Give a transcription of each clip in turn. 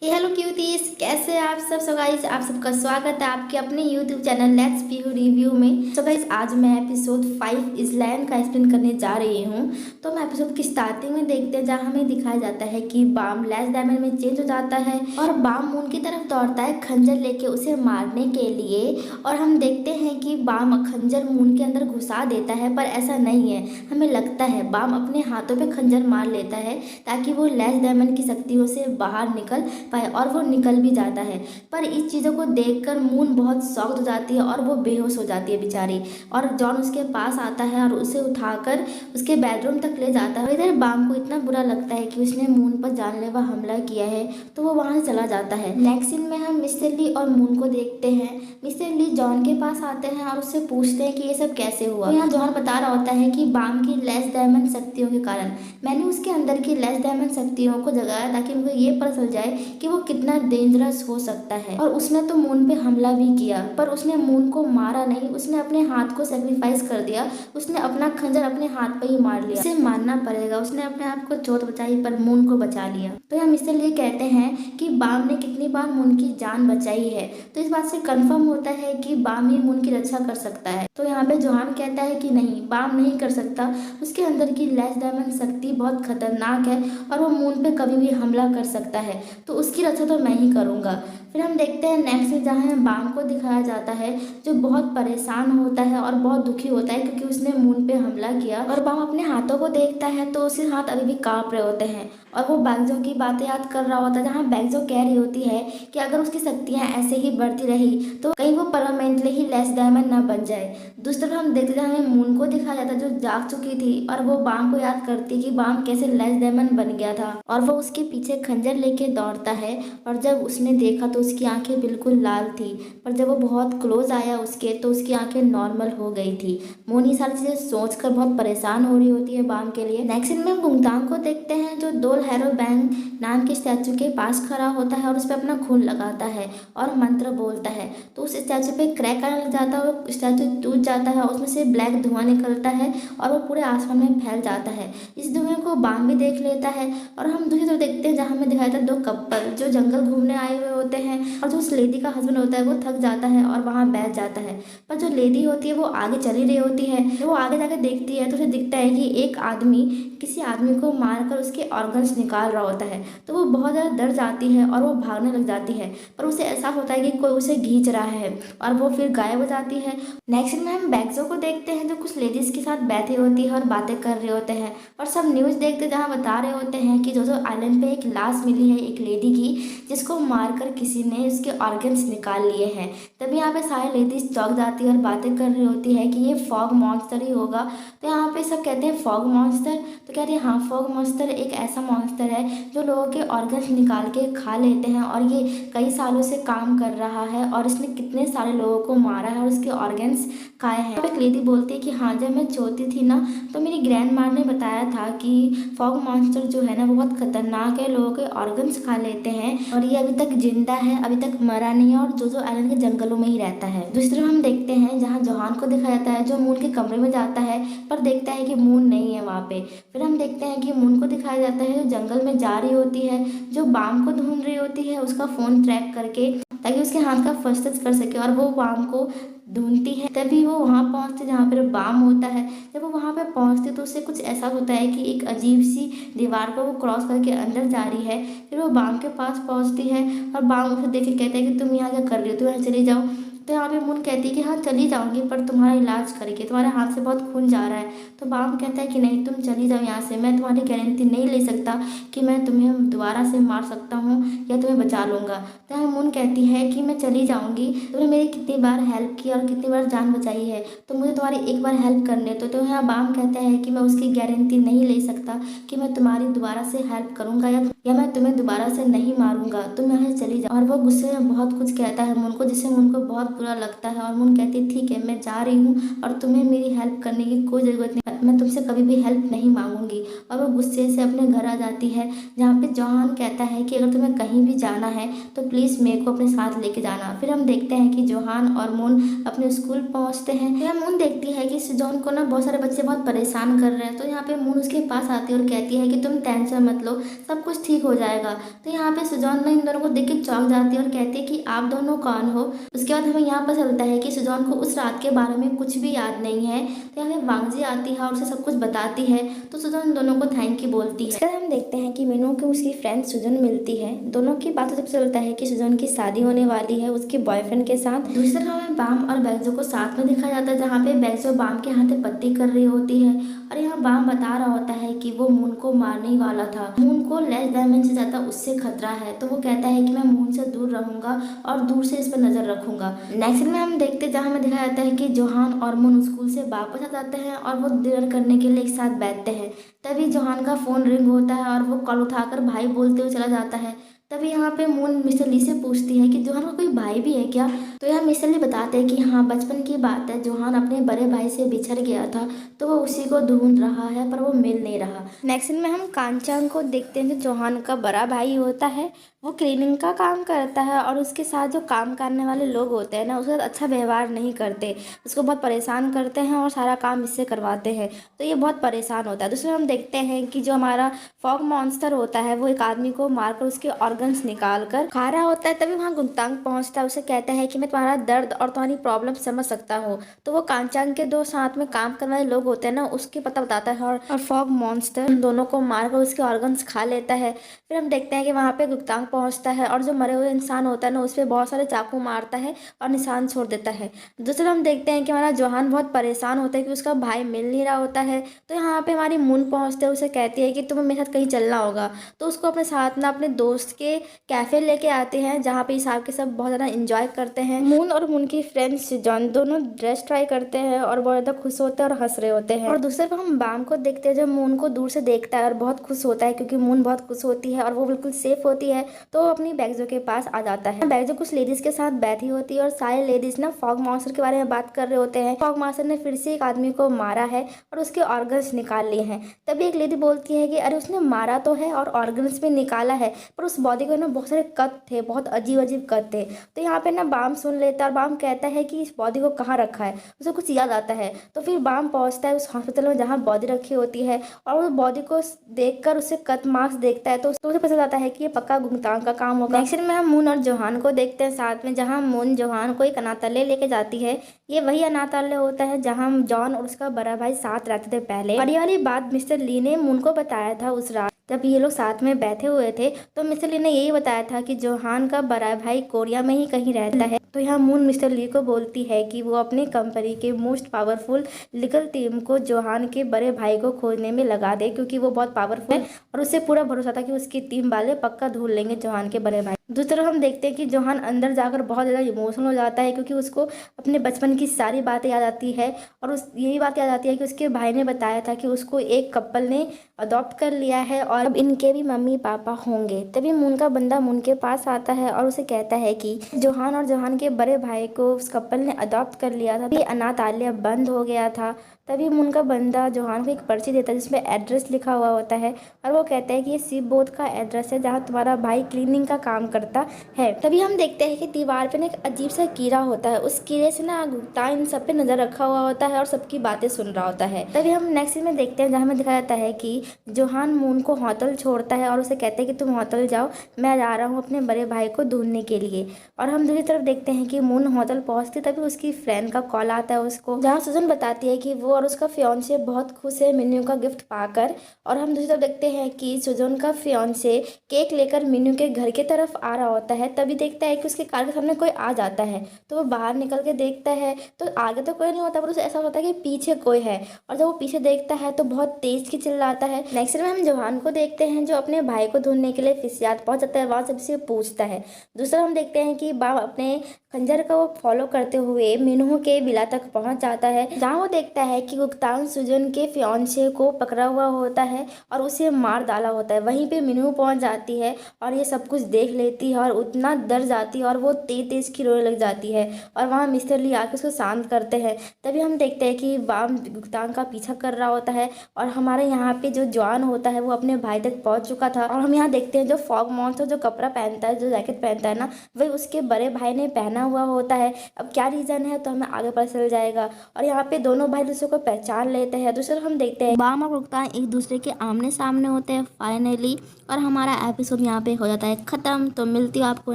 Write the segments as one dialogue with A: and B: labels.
A: Hello cuties, कैसे हैं आप सब। सो गाइस, आप सबका स्वागत है आपके अपने YouTube channel let's view review में। सो गाइस, आज मैं एपिसोड 5 इज़लैंड का एक्सप्लेन करने जा रही हूँ। तो हम एपिसोड की स्टार्टिंग में देखते हैं, जहाँ हमें दिखाया जाता है कि बाम लैस डायमंड में चेंज हो जाता है और बाम मून की तरफ दौड़ता है खंजर लेके उसे मारने के लिए। और हम देखते हैं कि बाम खंजर मून के अंदर घुसा देता है, पर ऐसा नहीं है। हमें लगता है बाम अपने हाथों पे खंजर मार लेता है ताकि वो लैस डायमंड की शक्तियों से बाहर निकल पाए, और वो निकल भी जाता है। पर इस चीज़ों को देखकर मून बहुत शॉक्ड हो जाती है और वो बेहोश हो जाती है बेचारी। और जॉन उसके पास आता है और उसे उठाकर उसके बेडरूम तक ले जाता है। इधर बाम को इतना बुरा लगता है कि उसने मून पर जानलेवा हमला किया है, तो वो वहाँ से चला जाता है। नेक्स्ट सीन में हम मिस्टर ली और मून को देखते हैं। मिस्टर ली जॉन के पास आते हैं और उससे पूछते हैं कि ये सब कैसे हुआ। तो यहाँ जॉन बता रहा होता है कि बाम की लेस डायमंड शक्तियों के कारण मैंने उसके अंदर की लेस डायमंड शक्तियों को जगाया, ताकि मुझे ये पता चल जाए कि वो कितना डेंजरस हो सकता है। और उसने तो मून पे हमला भी किया, पर उसने मून को मारा नहीं, उसने अपने हाथ को सेक्रीफाइस कर दिया। उसने अपना खंजर अपने हाथ पे ही मार लिया। उसे मानना पड़ेगा, उसने अपने आप को चोट बचाई पर मून को बचा लिया। तो हम इसलिए कहते हैं कि बाम ने कितनी बार मून की जान बचाई है। तो इस बात से कंफर्म होता है कि बाम ही मून की रक्षा कर सकता है। तो यहाँ पे जोहान कहता है कि नहीं, बाम नहीं कर सकता। उसके अंदर की लेस डायमंड शक्ति बहुत खतरनाक है और वो मून पे कभी भी हमला कर सकता है, तो उसकी रक्षा तो मैं ही करूँगा। फिर हम देखते हैं नेक्स्ट में, जहाँ बाम को दिखाया जाता है जो बहुत परेशान होता है और बहुत दुखी होता है क्योंकि उसने मून पे हमला किया। और बाम अपने हाथों को देखता है तो उसके हाथ अभी भी कांप रहे होते हैं और वो बैगजो की बातें याद कर रहा होता है, जहाँ बैगजो कह रही होती है कि अगर उसकी शक्तियाँ ऐसे ही बढ़ती रही तो कहीं वो परमानेंटली ही लेस डायमंड ना बन जाए। दूसरी तरफ हम देखते हैं, हमें मून को दिखाया जाता है जो जाग चुकी थी और वो बाम को याद करती कि बाम कैसे लेस डायमंड बन गया था। और वो उसके पीछे खंजर लेके दौड़ता है और जब उसने देखा तो उसकी आंखें बिल्कुल लाल थी, पर जब वो बहुत क्लोज आया उसके तो उसकी आंखें नॉर्मल हो गई थी। मोनी सारी चीज़ें सोचकर बहुत परेशान हो रही होती है बाम के लिए। नेक्स्ट सीन में हम गुंगतांग को देखते हैं जो डोल हैरो बैंग नाम के स्टैचू के पास खड़ा होता है और उस पर अपना खून लगाता है और मंत्र बोलता है। तो उस स्टैचू पे क्रैक आने लग जाता है, वो स्टैचू टूट जाता है, उसमें से ब्लैक धुआं निकलता है और वो पूरे आसमान में फैल जाता है। इस धुएं को बाम भी देख लेता है। और हम दूसरी तरफ देखते हैं, जहाँ हमें दिखाया था दो कपल जो जंगल घूमने आए हुए होते हैं और जो उस लेडी का हस्बैंड होता है वो थक जाता है और वहाँ बैठ जाता है। पर जो लेडी होती है वो आगे चली रही होती है। जब वो आगे जाकर देखती है तो उसे दिखता है कि एक आदमी किसी आदमी को मारकर उसके ऑर्गन्स निकाल रहा होता है। तो वो बहुत ज़्यादा डर जाती है और वो भागने लग जाती है, पर उसे ऐसा होता है कि कोई उसे खींच रहा है और वो फिर गायब हो जाती है। नेक्स्ट में हम बैगजो को देखते हैं जो कुछ लेडीज के साथ बैठी होती है और बातें कर रहे होते हैं। और सब न्यूज़ देखते जहाँ बता रहे होते हैं कि जो आइलैंड पे एक लाश मिली है एक लेडी की, जिसको मारकर किसी ने उसके ऑर्गन्स निकाल लिए हैं। तभी यहाँ पे सारी लेडीज चौंक जाती है और बातें कर रही होती है कि ये फॉग मॉन्स्टर ही होगा। तो यहाँ पे सब कहते हैं फॉग मॉन्स्टर, तो कह रही है हाँ, फॉग मॉन्स्टर एक ऐसा मॉन्स्टर है जो लोगों के ऑर्गन्स निकाल के खा लेते हैं और ये कई सालों से काम कर रहा है और इसने कितने सारे लोगों को मारा है और उसके ऑर्गन्स खाए हैं। एक लेडी बोलती है कि हाँ, जब मैं छोटी थी ना तो मेरी ग्रैंड माँ ने बताया था कि फॉग मॉन्स्टर जो है ना वो बहुत खतरनाक है, लोगों के ऑर्गन्स खा लेते हैं और ये अभी तक जिंदा है, अभी तक मरा नहीं है और जो आइलैंड के जंगलों में ही रहता है। दूसरी तरफ हम देखते हैं जहाँ जोहान को दिखाया जाता है जो मून के कमरे में जाता है पर देखता है कि मून नहीं है वहाँ पे। फिर हम देखते हैं कि मून को दिखाया जाता है जो जंगल में जा रही होती है, जो बाम को ढूंढ रही होती है उसका फोन ट्रैक करके, ताकि उसके हाथ का फर्स्ट टच कर सके। और वो बाम को ढूंढती है, तभी वो वहाँ पहुँचती जहाँ पर बाम होता है। जब वो वहाँ पे पहुँचती तो उससे कुछ ऐसा होता है कि एक अजीब सी दीवार को वो क्रॉस करके अंदर जा रही है। फिर वो बाम के पास पहुँचती है और बाम उसे देख के कहता है कि तुम यहाँ क्या कर रही हो, तुम यहाँ चली जाओ। तो यहाँ पे मून कहती है कि हाँ चली जाऊँगी, पर तुम्हारा इलाज करके, तुम्हारे हाथ से बहुत खून जा रहा है। तो बाम कहता है कि नहीं, तुम चली जाओ यहाँ से, मैं तुम्हारी गारंटी नहीं ले सकता कि मैं तुम्हें दोबारा से मार सकता हूँ या तुम्हें बचा लूँगा। तो यहाँ मून कहती है कि मैं चली जाऊँगी, तुमने मेरी कितनी बार हेल्प की और कितनी बार जान बचाई है, तो मुझे तुम्हारी एक बार हेल्प करने दो। तो यहाँ बाम कहता है कि मैं उसकी गारंटी नहीं ले सकता कि मैं तुम्हारी दोबारा से हेल्प करूँगा या मैं तुम्हें दोबारा से नहीं मारूंगा, तुम यहाँ से चली जाओ। और वो गुस्से में बहुत कुछ कहता है मून को, जिससे मून को बहुत बुरा लगता है। और मून कहती है ठीक है, मैं जा रही हूँ और तुम्हें मेरी हेल्प करने की कोई ज़रूरत नहीं, मैं तुमसे कभी भी हेल्प नहीं मांगूंगी। और वो गुस्से से अपने घर आ जाती है, जहाँ पे जोहान कहता है कि अगर तुम्हें कहीं भी जाना है तो प्लीज़ मेरे को अपने साथ लेके जाना। फिर हम देखते हैं कि जोहान और मून अपने स्कूल पहुँचते हैं। फिर मून देखती है कि सुजॉन को ना बहुत सारे बच्चे बहुत परेशान कर रहे हैं। तो यहाँ पे मून उसके पास आती है और कहती है कि तुम टेंशन मत लो, सब कुछ ठीक हो जाएगा। तो यहाँ पे सुजॉन ना इन दोनों को देख के चौंक जाती है और कहती है कि आप दोनों कौन हो। उसके बाद हमें यहाँ पर चलता है कि सुजॉन को उस रात के बारे में कुछ भी याद नहीं है। तो यहाँ पे वांगजी आती है और उसे सब कुछ बताती है। तो सुजॉन इन दोनों को थैंक यू बोलती है। इसके बाद हम देखते हैं कि मीनू को उसकी फ्रेंड सुजन मिलती है। दोनों की बातों से पता चलता है कि सुजन की शादी होने वाली है उसके बॉयफ्रेंड के साथ। दूसरी तरफ हमें बाम और बैगजो को साथ में दिखाया जाता है, जहाँ पे बैगजो बाम के हाथे पट्टी कर रही होती है और यहाँ बाम बता रहा होता है कि वो मून को मारने ही वाला था। मून को लेस डायमंड से ज्यादा उससे खतरा है, तो वो कहता है कि मैं मून से दूर रहूंगा और दूर से इस पर नजर रखूंगा। नेक्स्ट में हम देखते जहाँ हमें दिखाया जाता है कि जोहान और मून स्कूल से वापस आ जाते हैं और वो डिनर करने के लिए एक साथ बैठते हैं। तभी जोहान का फोन रिंग होता है और वो कॉल उठाकर भाई बोलते हुए चला जाता है। तभी यहाँ पे मून मिस्टर ली से पूछती है कि जोहान का कोई भाई भी है क्या। तो यहाँ मिस्टर ली बताते हैं कि हाँ, बचपन की बात है, जोहान अपने बड़े भाई से बिछड़ गया था तो वो उसी को ढूंढ रहा है पर वो मिल नहीं रहा। नेक्स्ट में हम कांचांग को देखते हैं जो जोहान का बड़ा भाई होता है। वो क्लीनिंग का काम करता है और उसके साथ जो काम करने वाले लोग होते हैं ना, उसके साथ अच्छा व्यवहार नहीं करते, उसको बहुत परेशान करते हैं और सारा काम इससे करवाते हैं। तो ये बहुत परेशान होता है। दूसरे हम देखते हैं कि जो हमारा फॉग मॉन्स्टर होता है वो एक आदमी को मारकर उसके ऑर्गन्स निकाल कर खा रहा होता है। तभी वहाँ गुंगतांग पहुँचता है, उसे कहता है कि मैं तुम्हारा दर्द और तुम्हारी प्रॉब्लम समझ सकता हूँ। तो वो कांचांग के दो साथ में काम करने वाले लोग होते हैं ना, उसके पता बताता है और फॉग मॉन्स्टर उन दोनों को मारकर उसके ऑर्गन्स खा लेता है। फिर हम देखते हैं कि वहाँ पे गुंगतांग पहुँचता है और जो मरे हुए इंसान होता है ना, उस पर बहुत सारे चाकू मारता है और निशान छोड़ देता है। दूसरा हम देखते हैं कि हमारा जोहान बहुत परेशान होता है कि उसका भाई मिल नहीं रहा होता है। तो यहाँ पे हमारी मून पहुँचते हैं, उसे कहती है कि तुम्हें मेरे साथ कहीं चलना होगा। तो उसको अपने साथ ना अपने दोस्त के कैफे लेके आते हैं, जहाँ पे हिसाब के सब बहुत ज़्यादा इंजॉय करते हैं। मून और मून की फ्रेंड सुजॉन दोनों ड्रेस ट्राई करते हैं और बहुत ज़्यादा खुश होते हैं और हंस रहे होते हैं। और दूसरे पर हम बाम को देखते हैं, जब मून को दूर से देखता है और बहुत खुश होता है क्योंकि मून बहुत खुश होती है और वो बिल्कुल सेफ होती है। तो वो अपनी बैगजो के पास आ जाता है। बैगजो कुछ लेडीज के साथ बैठी होती है और सारे लेडीज ना फॉग मॉन्स्टर के बारे में बात कर रहे होते हैं। फॉग मॉन्स्टर ने फिर से एक आदमी को मारा है और उसके ऑर्गन्स निकाल लिए हैं। तभी एक लेडी बोलती है कि अरे उसने मारा तो है और ऑर्गन्स भी निकाला है, पर उस बॉडी को ना बहुत सारे कट थे, बहुत अजीब अजीब कट थे। तो यहाँ पे ना बाम सुन लेता है और बाम कहता है कि इस बॉडी को कहाँ रखा है, उसे कुछ याद आता है। तो फिर बाम पहुँचता है उस हॉस्पिटल में जहाँ बॉडी रखी होती है और उस बॉडी को देखकर उसे कट मार्क्स देखता है। तो उसे पता चलता है कि ये पक्का गुंगतांग का काम होगा। नेक्स्ट में हम मून और जोहान को देखते हैं साथ में, जहाँ मून जोहान को एक अनाथालय लेके जाती है। ये वही अनाथालय होता है जहाँ जॉन और उसका बड़ा भाई साथ रहते थे पहले। और ये वाली बात मिस्टर ली ने मून को बताया था उस रात जब ये लोग साथ में बैठे हुए थे। तो मिस्टर ली ने यही बताया था कि जोहान का बड़ा भाई कोरिया में ही कहीं रहता है। तो यहाँ मून मिस्टर ली को बोलती है कि वो अपनी कंपनी के मोस्ट पावरफुल लीगल टीम को जोहान के बड़े भाई को खोजने में लगा दे, क्योंकि वो बहुत पावरफुल है और उससे पूरा भरोसा था कि उसकी टीम वाले पक्का ढूंढ लेंगे जोहान के बड़े भाई। दूसरी तरफ हम देखते हैं कि जोहान अंदर जाकर बहुत ज़्यादा इमोशनल हो जाता है, क्योंकि उसको अपने बचपन की सारी बातें याद आती है और उस यही बात याद आती है कि उसके भाई ने बताया था कि उसको एक कपल ने अडॉप्ट कर लिया है और अब इनके भी मम्मी पापा होंगे। तभी मून का बंदा मून के पास आता है और उसे कहता है कि जोहान और जोहान के बड़े भाई को उस कपल ने अडॉप्ट कर लिया था, ये अनाथालय बंद हो गया था। तभी मून का बंदा जोहान को एक पर्ची देता है जिसमें एड्रेस लिखा हुआ होता है और वो कहता है कि ये शिप बोट का एड्रेस है जहाँ तुम्हारा भाई क्लीनिंग का काम करता है। तभी हम देखते हैं कि दीवार पे ना एक अजीब सा कीड़ा होता है, उस कीड़े से ना गुप्ता इन सब पे नजर रखा हुआ होता है और सबकी बातें सुन रहा होता है। तभी हम नेक्स्ट में देखते हैं जहाँ हमें दिखाया जाता है कि जोहान मून को होटल छोड़ता है और उसे कहते हैं कि तुम होटल जाओ, मैं जा रहा हूँ अपने बड़े भाई को ढूंढने के लिए। और हम दूसरी तरफ देखते हैं कि मून होटल पहुँचती तभी उसकी फ्रेंड का कॉल आता है उसको, जहाँ सुजन बताती है कि वो और उसका फियांसे बहुत खुश है मीनू का गिफ्ट पाकर। और हम दूसरी तरफ देखते हैं कि सुजन का फियांसे केक लेकर मीनू के घर की तरफ आ रहा होता है। तभी देखता है कि उसके कार के सामने कोई आ जाता है, तो वो बाहर निकल के देखता है तो आगे तो कोई नहीं होता, पर उसे ऐसा होता है कि पीछे कोई है। और जब वो पीछे देखता है तो बहुत तेज की चिल्लाता है। नेक्स्ट में हम जोहान को देखते हैं जो अपने भाई को ढूंढने के लिए फिसियात पहुंच जाता है, वहां से से पूछता है। दूसरा हम देखते हैं कि बाप अपने खंजर का वो फॉलो करते हुए मीनू के विला तक पहुंच जाता है, जहाँ वो देखता है कि गुप्तांग सुजन के फियांसे को पकड़ा हुआ होता है और उसे मार डाला होता है। वहीं पे मीनू पहुंच जाती है और ये सब कुछ देख लेती है और उतना डर जाती है और वो तेज तेज की रोने लग जाती है और वहाँ मिस्टर ली आके उसको शांत करते हैं। तभी हम देखते हैं कि बाम गुप्तांग का पीछा कर रहा होता है और हमारे यहाँ पे जो जॉन होता है वो अपने भाई तक पहुँच चुका था। और हम यहाँ देखते हैं जो फॉग मॉन्स्टर जो कपड़ा पहनता है, जो जैकेट पहनता है ना, वही उसके बड़े भाई ने पहना हुआ होता है। अब क्या रीज़न है तो हमें आगे पता चल जाएगा। और यहाँ पे दोनों भाई दूसरे को पहचान लेते हैं। दूसरे हम देखते हैं बाम और रुकतान एक दूसरे के आमने सामने होते हैं फाइनली, और हमारा एपिसोड यहाँ पे हो जाता है ख़त्म। तो मिलती हूँ आपको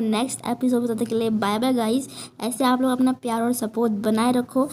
A: नेक्स्ट एपिसोड, बताने के लिए बाय बाय गाइस। ऐसे आप लोग अपना प्यार और सपोर्ट बनाए रखो।